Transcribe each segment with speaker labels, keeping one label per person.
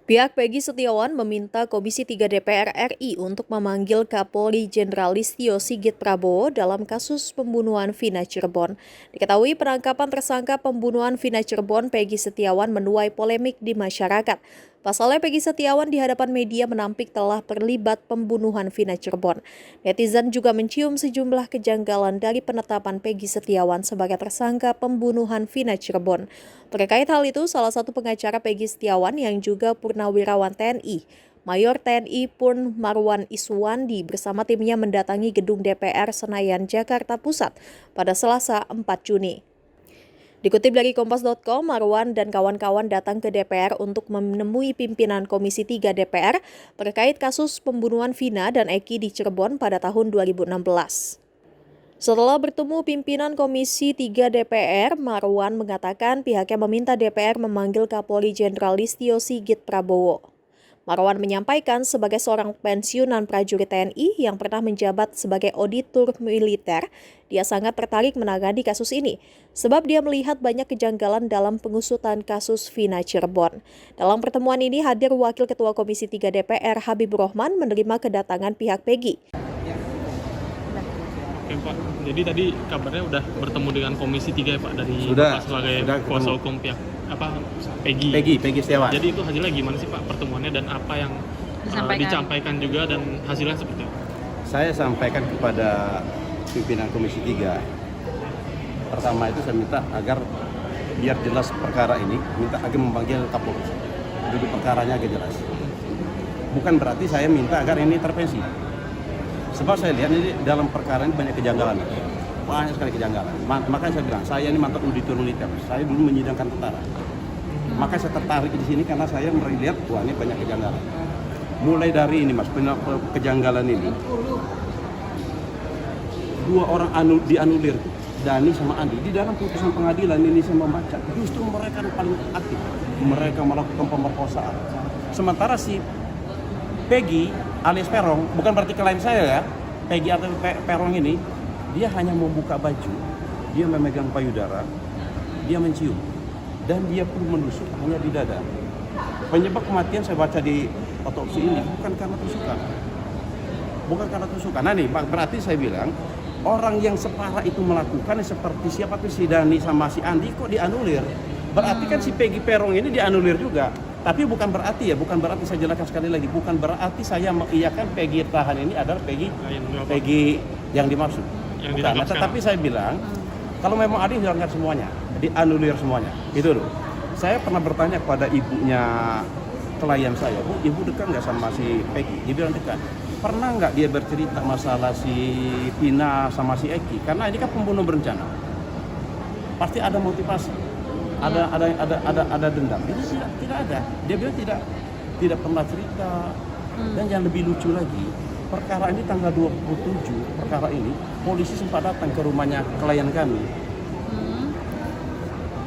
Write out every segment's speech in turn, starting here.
Speaker 1: Pihak Peggy Setiawan meminta Komisi 3 DPR RI untuk memanggil Kapolri Jenderal Listio Sigit Prabowo dalam kasus pembunuhan Vina Cirebon. Diketahui penangkapan tersangka pembunuhan Vina Cirebon Peggy Setiawan menuai polemik di masyarakat. Pasalnya Peggy Setiawan di hadapan media menampik telah terlibat pembunuhan Vina Cirebon. Netizen juga mencium sejumlah kejanggalan dari penetapan Peggy Setiawan sebagai tersangka pembunuhan Vina Cirebon. Terkait hal itu, salah satu pengacara Peggy Setiawan yang juga Purnawirawan TNI, Mayor TNI Purn Marwan Iswandi bersama timnya mendatangi gedung DPR Senayan, Jakarta Pusat pada Selasa 4 Juni. Dikutip dari Kompas.com, Marwan dan kawan-kawan datang ke DPR untuk menemui pimpinan Komisi 3 DPR terkait kasus pembunuhan Vina dan Eki di Cirebon pada tahun 2016. Setelah bertemu pimpinan Komisi 3 DPR, Marwan mengatakan pihaknya meminta DPR memanggil Kapolri Jenderal Listio Sigit Prabowo. Marwan menyampaikan sebagai seorang pensiunan prajurit TNI yang pernah menjabat sebagai auditor militer, dia sangat tertarik menangani kasus ini, sebab dia melihat banyak kejanggalan dalam pengusutan kasus Vina Cirebon. Dalam pertemuan ini hadir Wakil Ketua Komisi 3 DPR Habibur Rahman menerima kedatangan pihak Peggy.
Speaker 2: Oke Pak, jadi tadi kabarnya udah bertemu dengan Komisi 3 ya Pak dari
Speaker 3: Sudah,
Speaker 2: Bapak sebagai
Speaker 3: sudah
Speaker 2: kuasa
Speaker 3: ketemu.
Speaker 2: hukum pihak Peggy.
Speaker 3: Peggy Setiawan.
Speaker 2: Jadi itu hasilnya gimana sih Pak pertemuannya dan apa yang disampaikan juga dan hasilnya seperti apa?
Speaker 3: Saya sampaikan kepada pimpinan Komisi 3. Pertama itu saya minta agar biar jelas perkara ini, minta agar memanggil Kapolri. Duduk perkaranya agak jelas. Bukan berarti saya minta agar ini intervensi. Sebab saya lihat ini dalam perkara ini banyak kejanggalan. Banyak sekali kejanggalan. Makanya saya bilang, saya ini mantan auditor militer. Saya dulu menyidangkan tentara. Makanya saya tertarik di sini karena saya melihat, wah ini banyak kejanggalan. Mulai dari ini Mas, kejanggalan ini. Dua orang dianulir, Dani sama Andi. Di dalam putusan pengadilan ini saya membaca, justru mereka yang paling aktif. Mereka melakukan pemerkosaan. Sementara si Peggy alias Perong, bukan berarti klien saya ya, Peggy atau Perong ini, dia hanya membuka baju, dia memegang payudara, dia mencium, dan dia pun menusuk hanya di dada. Penyebab kematian saya baca di otopsi ini bukan karena tusukan. Bukan karena tusukan. Nah nih, berarti saya bilang, orang yang separah itu melakukan seperti siapa tuh si Dani sama si Andi kok dianulir. Berarti kan si Peggy Perong ini dianulir juga. Tapi bukan berarti saya jelaskan sekali lagi, bukan berarti saya mengiyakan Peggy tahan ini adalah Peggy yang dimaksud. Bukan. Tetapi saya bilang, kalau memang ada yang dilanggar semuanya, dianulir semuanya. Itu loh. Saya pernah bertanya kepada ibunya klien saya, Bu, ibu dekat nggak sama si Peggy? Dia bilang dekat. Pernah nggak dia bercerita masalah si Vina sama si Eki? Karena ini kan pembunuh berencana. Pasti ada motivasi. Ada dendam. Ini tidak ada. Dia bilang tidak pernah cerita. Dan yang lebih lucu lagi, perkara ini tanggal 27, perkara ini polisi sempat datang ke rumahnya klien kami.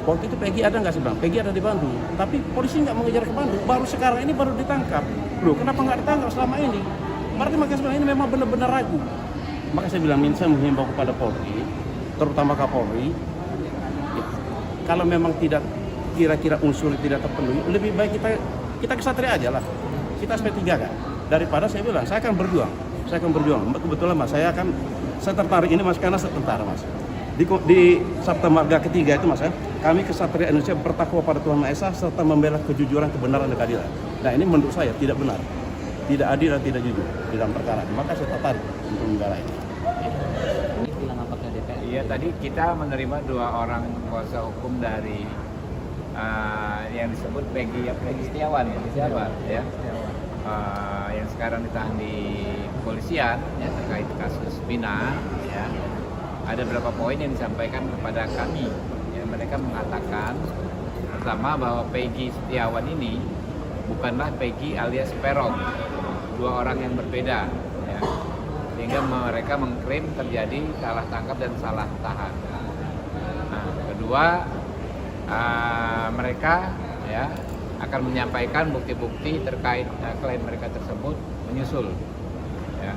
Speaker 3: Waktu itu Peggy ada nggak sih Bang? Peggy ada di Bandung, tapi polisi nggak mengejar ke Bandung. Baru sekarang ini baru ditangkap. Loh, kenapa nggak ditangkap selama ini? Berarti makanya sebenarnya ini memang benar-benar ragu. Maka saya bilang, saya menghimbau kepada Polri, terutama Kapolri, kalau memang tidak kira-kira unsur tidak terpenuhi, lebih baik kita kesatria aja lah. Kita SP3 kan. Daripada saya bilang, saya akan berjuang. Kebetulan Mas, saya tertarik ini Mas karena tentara Mas. Di Sabta Marga ketiga itu Mas ya, kami kesatria Indonesia bertakwa pada Tuhan Maha Esa serta membela kejujuran, kebenaran dan keadilan. Nah ini menurut saya tidak benar, tidak adil dan tidak jujur di dalam perkara. Maka saya tertarik untuk membela ini.
Speaker 4: Iya, tadi kita menerima dua orang kuasa hukum dari yang disebut Peggy Setiawan ya. Yang sekarang ditahan di kepolisian ya, terkait kasus Vina ya. Ada beberapa poin yang disampaikan kepada kami. Ya, mereka mengatakan pertama bahwa Peggy Setiawan ini bukanlah Peggy alias Perong, dua orang yang berbeda ya. Sehingga mereka mengklaim terjadi salah tangkap dan salah tahan. Nah, kedua, mereka ya akan menyampaikan bukti-bukti terkait klaim mereka tersebut menyusul. Ya.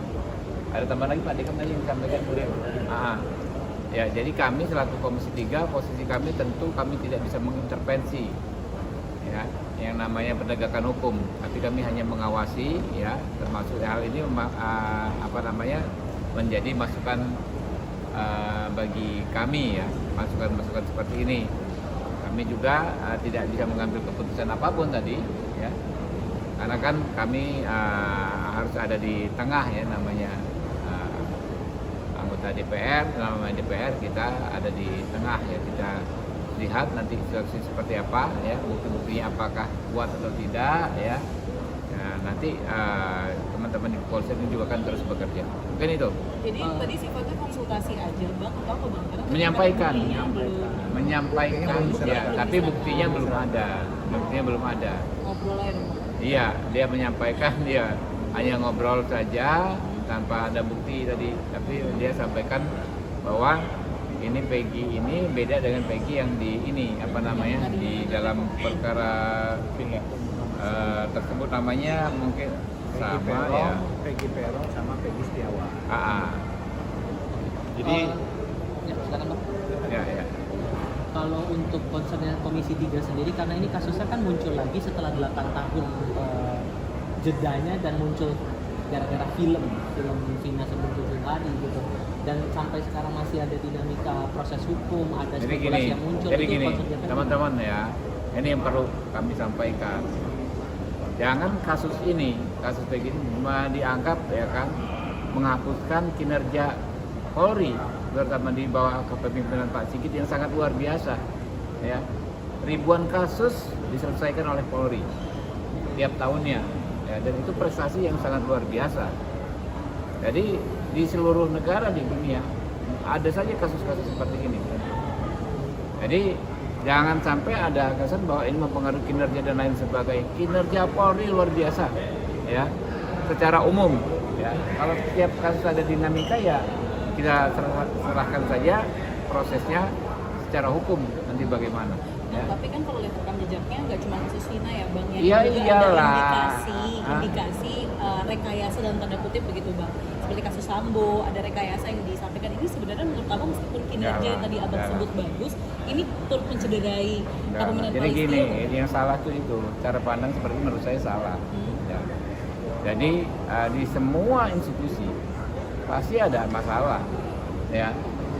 Speaker 4: Ada tambahan lagi Pak Dekam tadi yang disampaikan beliau. Ya, jadi kami selaku Komisi 3, posisi kami tentu kami tidak bisa mengintervensi. Ya. yang namanya penegakan hukum, tapi kami hanya mengawasi, ya, termasuk hal ini menjadi masukan bagi kami, ya, masukan-masukan seperti ini. Kami juga tidak bisa mengambil keputusan apapun tadi, ya, karena kan kami harus ada di tengah, ya, namanya anggota DPR, namanya DPR, kita ada di tengah, ya, kita lihat nanti situasi seperti apa, ya, bukti-buktinya apakah kuat atau tidak, ya. Nah, nanti teman-teman di kepolisian juga kan terus bekerja. Mungkin itu.
Speaker 5: Jadi tadi sifatnya konsultasi aja, Bang, atau apa, Bang? Karena
Speaker 4: Menyampaikan,
Speaker 5: menyampaikan,
Speaker 4: ya, tapi buktinya belum ada.
Speaker 5: ngobrol aja dong.
Speaker 4: Iya, dia menyampaikan, dia hanya ngobrol saja tanpa ada bukti tadi, tapi dia sampaikan bahwa ini Peggy ini beda dengan Peggy yang di ini di dalam perkara tersebut namanya mungkin sama, ya.
Speaker 6: Peggy Peron sama Peggy Setiawan.
Speaker 2: Jadi
Speaker 7: Ya, silakan Bang.
Speaker 4: Ya.
Speaker 7: Kalau untuk concernnya Komisi 3 sendiri, karena ini kasusnya kan muncul lagi setelah 8 tahun jedanya dan muncul gara-gara film Vina sebelum 7 hari gitu, dan sampai sekarang masih ada dinamika proses hukum, ada spekulasi yang muncul.
Speaker 4: Jadi
Speaker 7: itu
Speaker 4: gini,
Speaker 7: concernnya kan
Speaker 4: teman-teman, ya, ini yang perlu kami sampaikan. Jangan kasus Peggy ini dianggap, ya kan, menghapuskan kinerja Polri, terutama di bawah kepemimpinan Pak Sigit yang sangat luar biasa, ya. Ribuan kasus diselesaikan oleh Polri tiap tahunnya, ya, dan itu prestasi yang sangat luar biasa. Jadi di seluruh negara di dunia ada saja kasus-kasus seperti ini. Jadi jangan sampai ada kesan bahwa ini mempengaruhi kinerja dan lain sebagainya. Kinerja Polri luar biasa, ya, secara umum, ya. Kalau setiap kasus ada dinamika, ya, kita serahkan saja prosesnya secara hukum nanti bagaimana, ya.
Speaker 5: Tapi kan kalau lihat rekam jejaknya nggak cuma kasus Vina, ya, Bang, ya.
Speaker 4: Iya,
Speaker 5: Juga
Speaker 4: iyalah.
Speaker 5: ada indikasi rekayasa dalam tanda kutip begitu, Bang. Seperti kasus Sambo, ada rekayasa yang disampaikan. Ini sebenarnya menurut Abang, meskipun kinerja yang tadi Abang sebut bagus, ini turut mencederai kepemimpinan
Speaker 4: Jadi
Speaker 5: Polisi.
Speaker 4: gini, yang salah tuh itu cara pandang seperti menurut saya salah. Ya. Jadi di semua institusi pasti ada masalah, ya.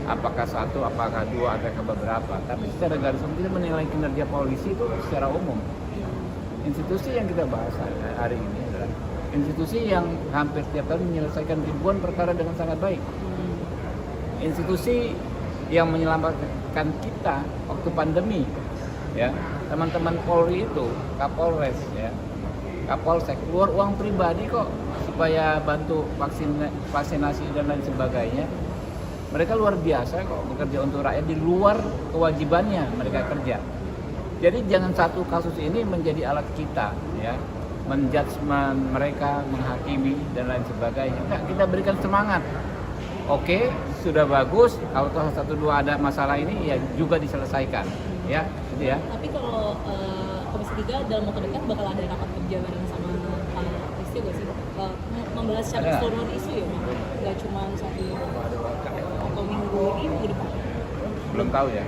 Speaker 4: Apakah satu, apakah dua, apakah beberapa. Tapi secara garis besar kita menilai kinerja polisi itu secara umum. Institusi yang kita bahas hari ini adalah institusi yang hampir setiap tahun menyelesaikan ribuan perkara dengan sangat baik. Institusi yang menyelamatkan kita waktu pandemi, ya. Teman-teman Polri itu, Kapolres, ya, Kapolsek keluar uang pribadi kok supaya bantu vaksinasi dan lain sebagainya. Mereka luar biasa kok bekerja untuk rakyat di luar kewajibannya mereka kerja. Jadi jangan satu kasus ini menjadi alat kita, ya, menjudgment mereka, menghakimi dan lain sebagainya. Enggak, kita berikan semangat. Oke, sudah bagus. Kalau satu dua ada masalah ini, ya juga diselesaikan, ya, gitu ya.
Speaker 5: Tapi kalau Komisi 3 dalam waktu dekat bakal ada rapat kerja bareng sama Pak Listio gak sih? Membahas secara keseluruhan isu, ya, Bang? Gak cuma satu atau minggu ini, minggu depan?
Speaker 4: Belum tahu, ya.